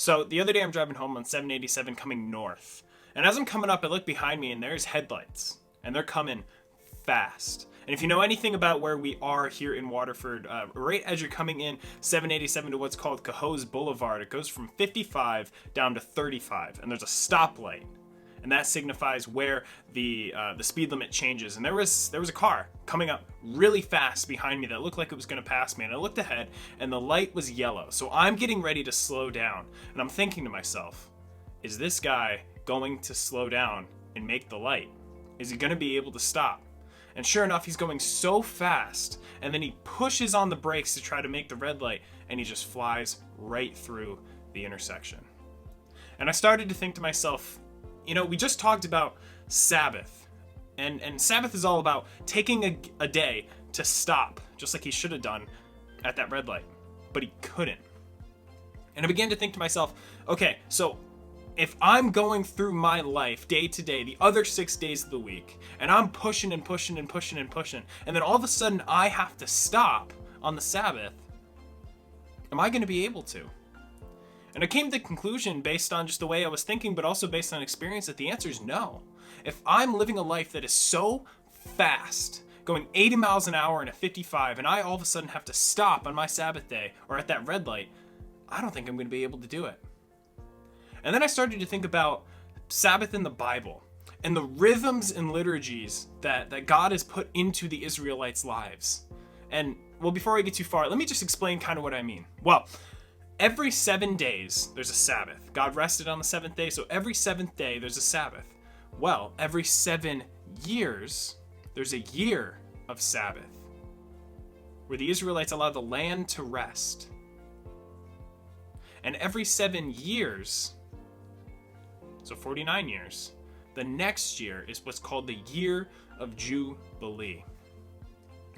So the other day I'm driving home on 787 coming north. And as I'm coming up, I look behind me and there's headlights. And they're coming fast. And if you know anything about where we are here in Waterford, right as you're coming in 787 to what's called Cohoes Boulevard, it goes from 55 down to 35. And there's a stoplight. And that signifies where the speed limit changes. And there was a car coming up really fast behind me that looked like it was going to pass me. And I looked ahead, and the light was yellow. So I'm getting ready to slow down. And I'm thinking to myself, is this guy going to slow down and make the light? Is he going to be able to stop? And sure enough, he's going so fast. And then he pushes on the brakes to try to make the red light. And he just flies right through the intersection. And I started to think to myself, you know, we just talked about Sabbath, and Sabbath is all about taking a day to stop, just like he should have done at that red light, but he couldn't. And I began to think to myself, okay, so if I'm going through my life day to day, the other 6 days of the week, and I'm pushing and pushing and pushing and pushing, and then all of a sudden I have to stop on the Sabbath, am I going to be able to? And I came to the conclusion based on just the way I was thinking, but also based on experience, that the answer is no. If I'm living a life that is so fast, going 80 miles an hour in a 55, and I all of a sudden have to stop on my Sabbath day or at that red light, I don't think I'm going to be able to do it. And then I started to think about Sabbath in the Bible and the rhythms and liturgies that God has put into the Israelites' lives. And, well, before I get too far, let me just explain kind of what I mean. Well, every 7 days, there's a Sabbath. God rested on the seventh day, so every seventh day, there's a Sabbath. Well, every 7 years, there's a year of Sabbath, where the Israelites allow the land to rest. And every 7 years, so 49 years, the next year is what's called the year of Jubilee,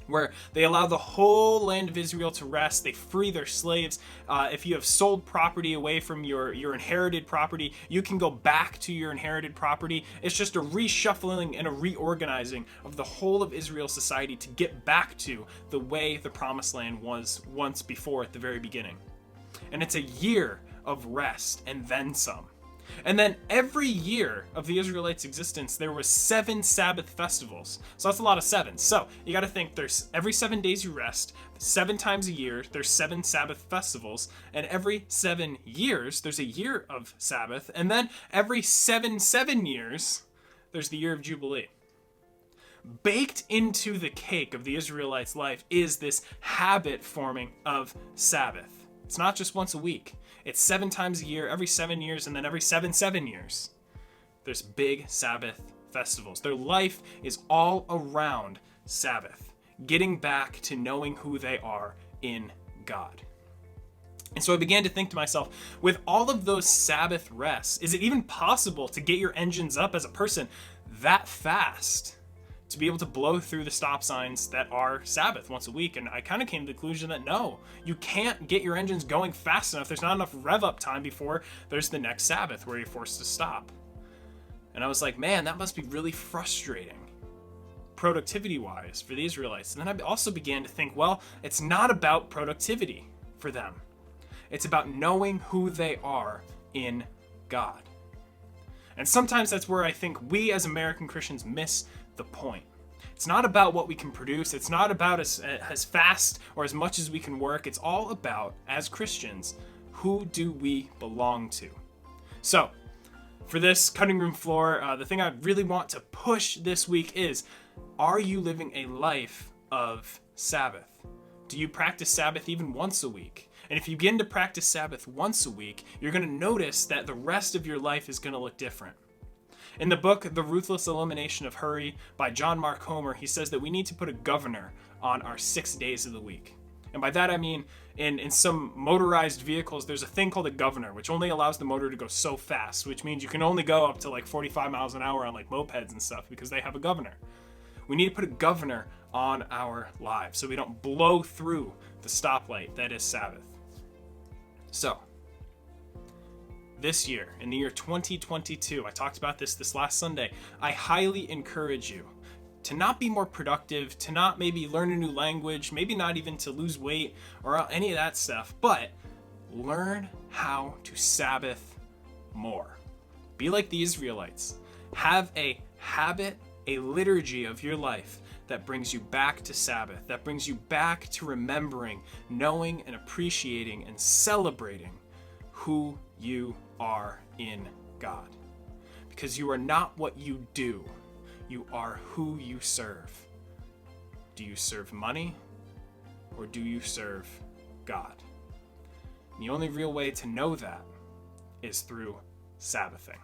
where they allow the whole land of Israel to rest. They free their slaves. If you have sold property away from your inherited property, you can go back to your inherited property. It's just a reshuffling and a reorganizing of the whole of Israel's society to get back to the way the promised land was once before at the very beginning. And it's a year of rest and then some. And then every year of the Israelites' existence, there was 7 Sabbath festivals. So that's a lot of 7. So you got to think there's every 7 days you rest, 7 times a year, there's 7 Sabbath festivals. And every 7 years, there's a year of Sabbath. And then every 7 years, there's the year of Jubilee. Baked into the cake of the Israelites' life is this habit forming of Sabbath. It's not just once a week. It's 7 times a year, every 7 years, and then every 7 years. There's big Sabbath festivals. Their life is all around Sabbath, getting back to knowing who they are in God. And so I began to think to myself, with all of those Sabbath rests, is it even possible to get your engines up as a person that fast to be able to blow through the stop signs that are Sabbath once a week? And I kind of came to the conclusion that no, you can't get your engines going fast enough. There's not enough rev up time before there's the next Sabbath where you're forced to stop. And I was like, man, that must be really frustrating, productivity wise, for the Israelites. And then I also began to think, well, it's not about productivity for them. It's about knowing who they are in God. And sometimes that's where I think we as American Christians miss the point. It's not about what we can produce. It's not about as fast or as much as we can work. It's all about, as Christians, who do we belong to? So, for this cutting room floor, the thing I really want to push this week is, are you living a life of Sabbath? Do you practice Sabbath even once a week? And if you begin to practice Sabbath once a week, you're going to notice that the rest of your life is going to look different. In the book, The Ruthless Elimination of Hurry by John Mark Comer, he says that we need to put a governor on our 6 days of the week. And by that I mean, in some motorized vehicles, there's a thing called a governor, which only allows the motor to go so fast, which means you can only go up to like 45 miles an hour on like mopeds and stuff because they have a governor. We need to put a governor on our lives so we don't blow through the stoplight that is Sabbath. So, this year, in the year 2022, I talked about this last Sunday, I highly encourage you to not be more productive, to not maybe learn a new language, maybe not even to lose weight or any of that stuff, but learn how to Sabbath more. Be like the Israelites. Have a habit, a liturgy of your life that brings you back to Sabbath, that brings you back to remembering, knowing, and appreciating and celebrating who you are in God. Because you are not what you do, you are who you serve. Do you serve money or do you serve God? And the only real way to know that is through Sabbathing.